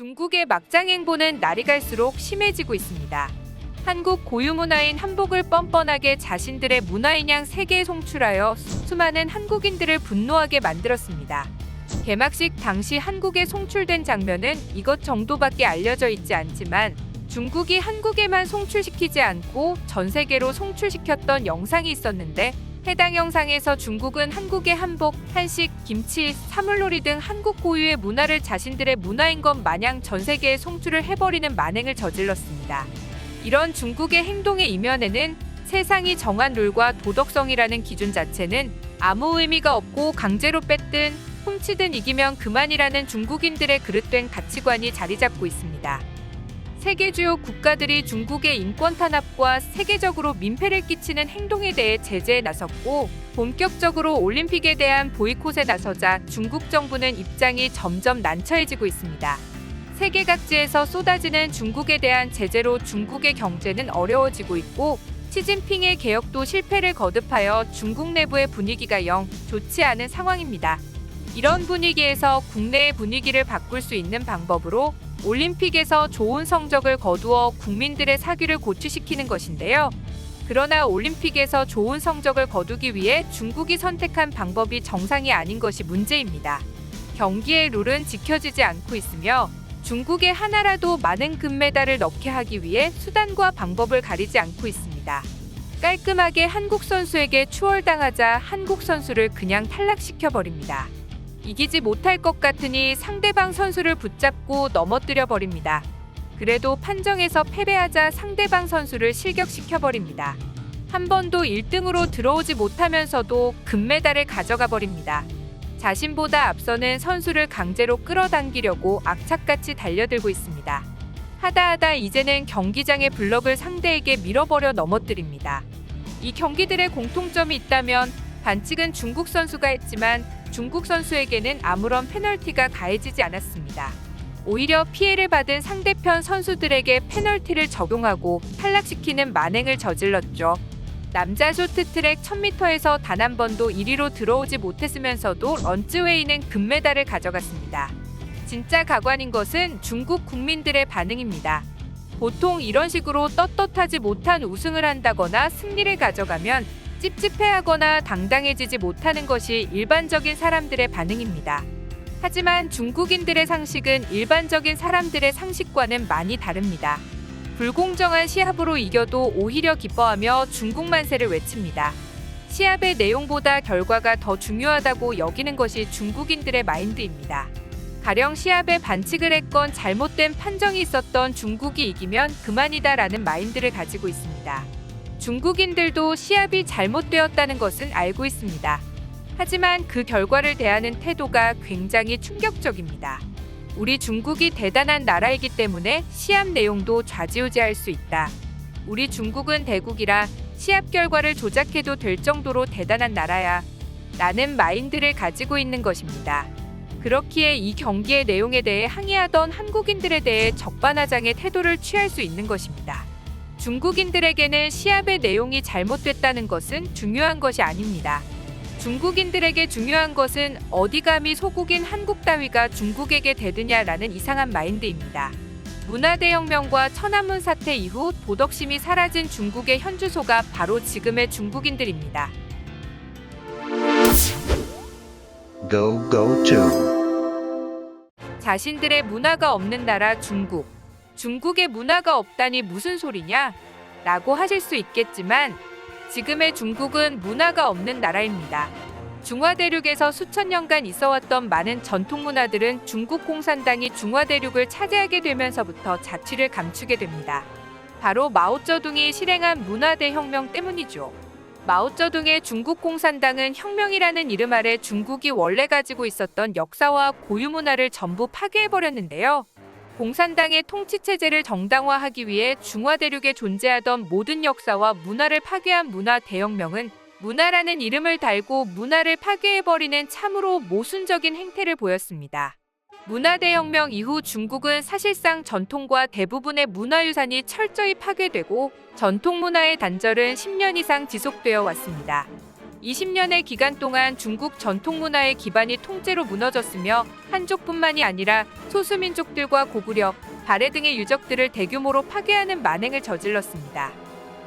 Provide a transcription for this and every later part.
중국의 막장 행보는 날이 갈수록 심해지고 있습니다. 한국 고유 문화인 한복을 뻔뻔하게 자신들의 문화인양 세계에 송출하여 수많은 한국인들을 분노하게 만들었습니다. 개막식 당시 한국에 송출된 장면은 이것 정도밖에 알려져 있지 않지만 중국이 한국에만 송출시키지 않고 전 세계로 송출시켰던 영상이 있었는데 해당 영상에서 중국은 한국의 한복, 한식, 김치, 사물놀이 등 한국 고유의 문화를 자신들의 문화인 것 마냥 전 세계에 송출을 해버리는 만행을 저질렀습니다. 이런 중국의 행동의 이면에는 세상이 정한 룰과 도덕성이라는 기준 자체는 아무 의미가 없고 강제로 뺐든 훔치든 이기면 그만이라는 중국인들의 그릇된 가치관이 자리 잡고 있습니다. 세계 주요 국가들이 중국의 인권 탄압과 세계적으로 민폐를 끼치는 행동에 대해 제재에 나섰고 본격적으로 올림픽에 대한 보이콧에 나서자 중국 정부는 입장이 점점 난처해지고 있습니다. 세계 각지에서 쏟아지는 중국에 대한 제재로 중국의 경제는 어려워지고 있고 시진핑의 개혁도 실패를 거듭하여 중국 내부의 분위기가 영 좋지 않은 상황입니다. 이런 분위기에서 국내의 분위기를 바꿀 수 있는 방법으로 올림픽에서 좋은 성적을 거두어 국민들의 사귀를 고취시키는 것인데요. 그러나 올림픽에서 좋은 성적을 거두기 위해 중국이 선택한 방법이 정상이 아닌 것이 문제입니다. 경기의 룰은 지켜지지 않고 있으며 중국의 하나라도 많은 금메달을 넣게 하기 위해 수단과 방법을 가리지 않고 있습니다. 깔끔하게 한국 선수에게 추월당하자 한국 선수를 그냥 탈락시켜버립니다. 이기지 못할 것 같으니 상대방 선수를 붙잡고 넘어뜨려 버립니다. 그래도 판정에서 패배하자 상대방 선수를 실격시켜버립니다. 한 번도 1등으로 들어오지 못하면서도 금메달을 가져가 버립니다. 자신보다 앞서는 선수를 강제로 끌어당기려고 악착같이 달려들고 있습니다. 하다 이제는 경기장의 블럭을 상대에게 밀어버려 넘어뜨립니다. 이 경기들의 공통점이 있다면 반칙은 중국 선수가 했지만 중국 선수에게는 아무런 페널티가 가해지지 않았습니다. 오히려 피해를 받은 상대편 선수들에게 페널티를 적용하고 탈락시키는 만행을 저질렀죠. 남자 쇼트트랙 1000m에서 단 한 번도 1위로 들어오지 못했으면서도 런츠웨이는 금메달을 가져갔습니다. 진짜 가관인 것은 중국 국민들의 반응입니다. 보통 이런 식으로 떳떳하지 못한 우승을 한다거나 승리를 가져가면 찝찝해하거나 당당해지지 못하는 것이 일반적인 사람들의 반응입니다. 하지만 중국인들의 상식은 일반적인 사람들의 상식과는 많이 다릅니다. 불공정한 시합으로 이겨도 오히려 기뻐하며 중국 만세를 외칩니다. 시합의 내용보다 결과가 더 중요하다고 여기는 것이 중국인들의 마인드입니다. 가령 시합에 반칙을 했건 잘못된 판정이 있었던 중국이 이기면 그만이다라는 마인드를 가지고 있습니다. 중국인들도 시합이 잘못되었다는 것은 알고 있습니다. 하지만 그 결과를 대하는 태도가 굉장히 충격적입니다. 우리 중국이 대단한 나라이기 때문에 시합 내용도 좌지우지할 수 있다. 우리 중국은 대국이라 시합 결과를 조작해도 될 정도로 대단한 나라야. 라는 마인드를 가지고 있는 것입니다. 그렇기에 이 경기의 내용에 대해 항의하던 한국인들에 대해 적반하장의 태도를 취할 수 있는 것입니다. 중국인들에게는 시합의 내용이 잘못됐다는 것은 중요한 것이 아닙니다. 중국인들에게 중요한 것은 어디 감히 소국인 한국 따위가 중국에게 대드냐라는 이상한 마인드입니다. 문화대혁명과 천안문 사태 이후 도덕심이 사라진 중국의 현주소가 바로 지금의 중국인들입니다. 자신들의 문화가 없는 나라 중국. 중국의 문화가 없다니 무슨 소리냐? 라고 하실 수 있겠지만 지금의 중국은 문화가 없는 나라입니다. 중화대륙에서 수천 년간 있어왔던 많은 전통 문화들은 중국 공산당이 중화대륙을 차지하게 되면서부터 자취를 감추게 됩니다. 바로 마오쩌둥이 실행한 문화대혁명 때문이죠. 마오쩌둥의 중국 공산당은 혁명이라는 이름 아래 중국이 원래 가지고 있었던 역사와 고유 문화를 전부 파괴해버렸는데요. 공산당의 통치체제를 정당화하기 위해 중화대륙에 존재하던 모든 역사와 문화를 파괴한 문화대혁명은 문화라는 이름을 달고 문화를 파괴해버리는 참으로 모순적인 행태를 보였습니다. 문화대혁명 이후 중국은 사실상 전통과 대부분의 문화유산이 철저히 파괴되고 전통 문화의 단절은 10년 이상 지속되어 왔습니다. 20년의 기간 동안 중국 전통 문화의 기반이 통째로 무너졌으며 한족뿐만이 아니라 소수민족들과 고구려, 발해 등의 유적들을 대규모로 파괴하는 만행을 저질렀습니다.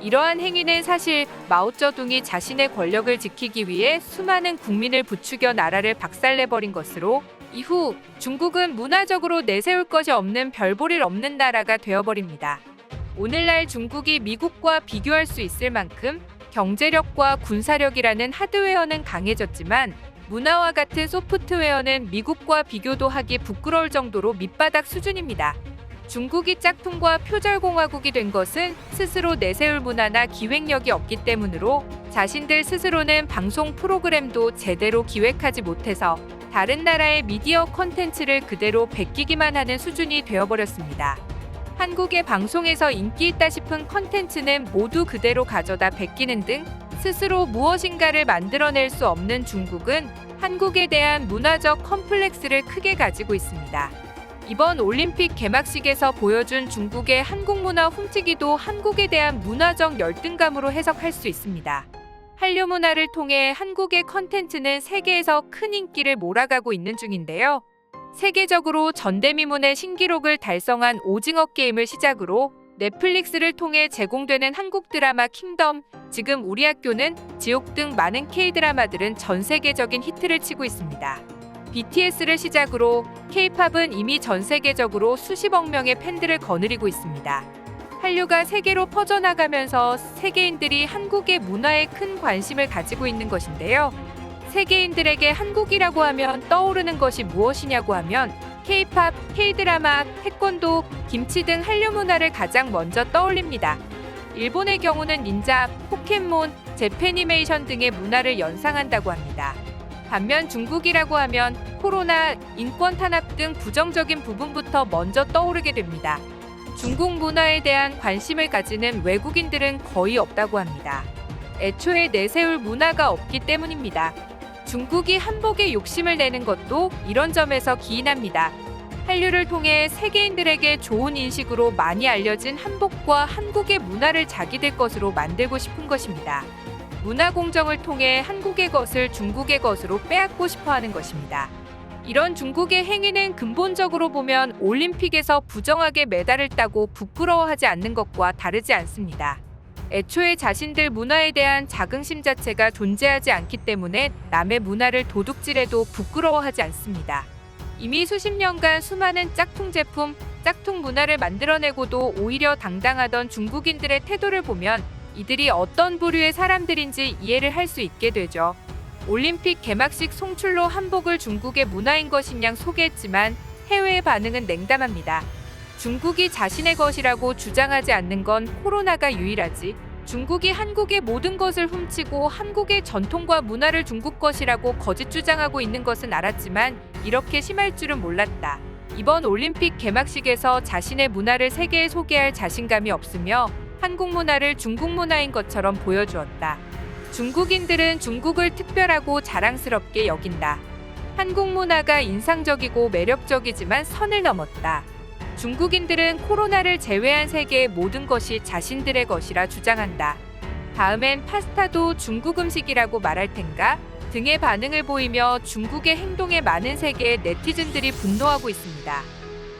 이러한 행위는 사실 마오쩌둥이 자신의 권력을 지키기 위해 수많은 국민을 부추겨 나라를 박살내버린 것으로 이후 중국은 문화적으로 내세울 것이 없는 별볼일 없는 나라가 되어버립니다. 오늘날 중국이 미국과 비교할 수 있을 만큼 경제력과 군사력이라는 하드웨어는 강해졌지만 문화와 같은 소프트웨어는 미국과 비교도 하기 부끄러울 정도로 밑바닥 수준입니다. 중국이 짝퉁과 표절공화국이 된 것은 스스로 내세울 문화나 기획력이 없기 때문으로 자신들 스스로는 방송 프로그램도 제대로 기획하지 못해서 다른 나라의 미디어 콘텐츠를 그대로 베끼기만 하는 수준이 되어버렸습니다. 한국의 방송에서 인기 있다 싶은 콘텐츠는 모두 그대로 가져다 베끼는 등 스스로 무엇인가를 만들어낼 수 없는 중국은 한국에 대한 문화적 컴플렉스를 크게 가지고 있습니다. 이번 올림픽 개막식에서 보여준 중국의 한국 문화 훔치기도 한국에 대한 문화적 열등감으로 해석할 수 있습니다. 한류 문화를 통해 한국의 컨텐츠는 세계에서 큰 인기를 몰아가고 있는 중인데요. 세계적으로 전대미문의 신기록을 달성한 오징어 게임을 시작으로 넷플릭스를 통해 제공되는 한국 드라마 킹덤, 지금 우리 학교는, 지옥 등 많은 K-드라마들은 전 세계적인 히트를 치고 있습니다. BTS를 시작으로 K-팝은 이미 전 세계적으로 수십억 명의 팬들을 거느리고 있습니다. 한류가 세계로 퍼져나가면서 세계인들이 한국의 문화에 큰 관심을 가지고 있는 것인데요. 세계인들에게 한국이라고 하면 떠오르는 것이 무엇이냐고 하면 K-팝, K-드라마, 태권도, 김치 등 한류 문화를 가장 먼저 떠올립니다. 일본의 경우는 닌자, 포켓몬, 재패니메이션 등의 문화를 연상한다고 합니다. 반면 중국이라고 하면 코로나, 인권 탄압 등 부정적인 부분부터 먼저 떠오르게 됩니다. 중국 문화에 대한 관심을 가지는 외국인들은 거의 없다고 합니다. 애초에 내세울 문화가 없기 때문입니다. 중국이 한복에 욕심을 내는 것도 이런 점에서 기인합니다. 한류를 통해 세계인들에게 좋은 인식으로 많이 알려진 한복과 한국의 문화를 자기들 것으로 만들고 싶은 것입니다. 문화 공정을 통해 한국의 것을 중국의 것으로 빼앗고 싶어 하는 것입니다. 이런 중국의 행위는 근본적으로 보면 올림픽에서 부정하게 메달을 따고 부끄러워하지 않는 것과 다르지 않습니다. 애초에 자신들 문화에 대한 자긍심 자체가 존재하지 않기 때문에 남의 문화를 도둑질해도 부끄러워하지 않습니다. 이미 수십 년간 수많은 짝퉁 제품, 짝퉁 문화를 만들어내고도 오히려 당당하던 중국인들의 태도를 보면 이들이 어떤 부류의 사람들인지 이해를 할 수 있게 되죠. 올림픽 개막식 송출로 한복을 중국의 문화인 것인 양 소개했지만 해외의 반응은 냉담합니다. 중국이 자신의 것이라고 주장하지 않는 건 코로나가 유일하지, 중국이 한국의 모든 것을 훔치고 한국의 전통과 문화를 중국 것이라고 거짓 주장하고 있는 것은 알았지만 이렇게 심할 줄은 몰랐다. 이번 올림픽 개막식에서 자신의 문화를 세계에 소개할 자신감이 없으며 한국 문화를 중국 문화인 것처럼 보여주었다. 중국인들은 중국을 특별하고 자랑스럽게 여긴다. 한국 문화가 인상적이고 매력적이지만 선을 넘었다. 중국인들은 코로나를 제외한 세계의 모든 것이 자신들의 것이라 주장한다. 다음엔 파스타도 중국 음식이라고 말할 텐가? 등의 반응을 보이며 중국의 행동에 많은 세계의 네티즌들이 분노하고 있습니다.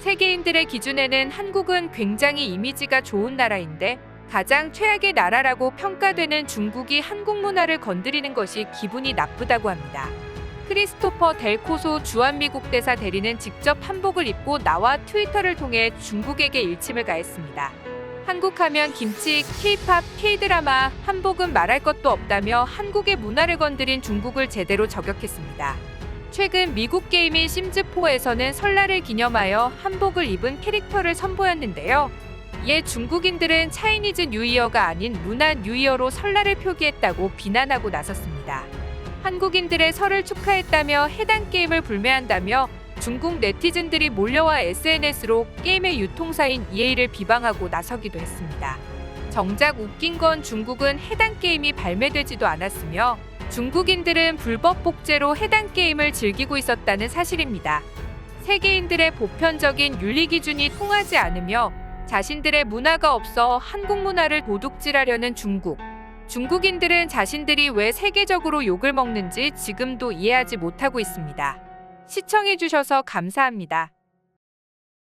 세계인들의 기준에는 한국은 굉장히 이미지가 좋은 나라인데 가장 최악의 나라라고 평가되는 중국이 한국 문화를 건드리는 것이 기분이 나쁘다고 합니다. 크리스토퍼 델코소 주한미국 대사 대리는 직접 한복을 입고 나와 트위터를 통해 중국에게 일침을 가했습니다. 한국하면 김치, K-팝, K-드라마, 한복은 말할 것도 없다며 한국의 문화를 건드린 중국을 제대로 저격했습니다. 최근 미국 게임인 심즈4에서는 설날을 기념하여 한복을 입은 캐릭터를 선보였는데요. 이에 중국인들은 차이니즈 뉴이어가 아닌 루나 뉴이어로 설날을 표기했다고 비난하고 나섰습니다. 한국인들의 설을 축하했다며 해당 게임을 불매한다며 중국 네티즌들이 몰려와 SNS로 게임의 유통사인 EA를 비방하고 나서기도 했습니다. 정작 웃긴 건 중국은 해당 게임이 발매되지도 않았으며 중국인들은 불법 복제로 해당 게임을 즐기고 있었다는 사실입니다. 세계인들의 보편적인 윤리 기준이 통하지 않으며 자신들의 문화가 없어 한국 문화를 도둑질하려는 중국. 중국인들은 자신들이 왜 세계적으로 욕을 먹는지 지금도 이해하지 못하고 있습니다. 시청해주셔서 감사합니다.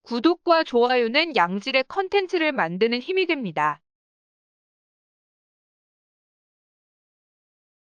구독과 좋아요는 양질의 컨텐츠를 만드는 힘이 됩니다.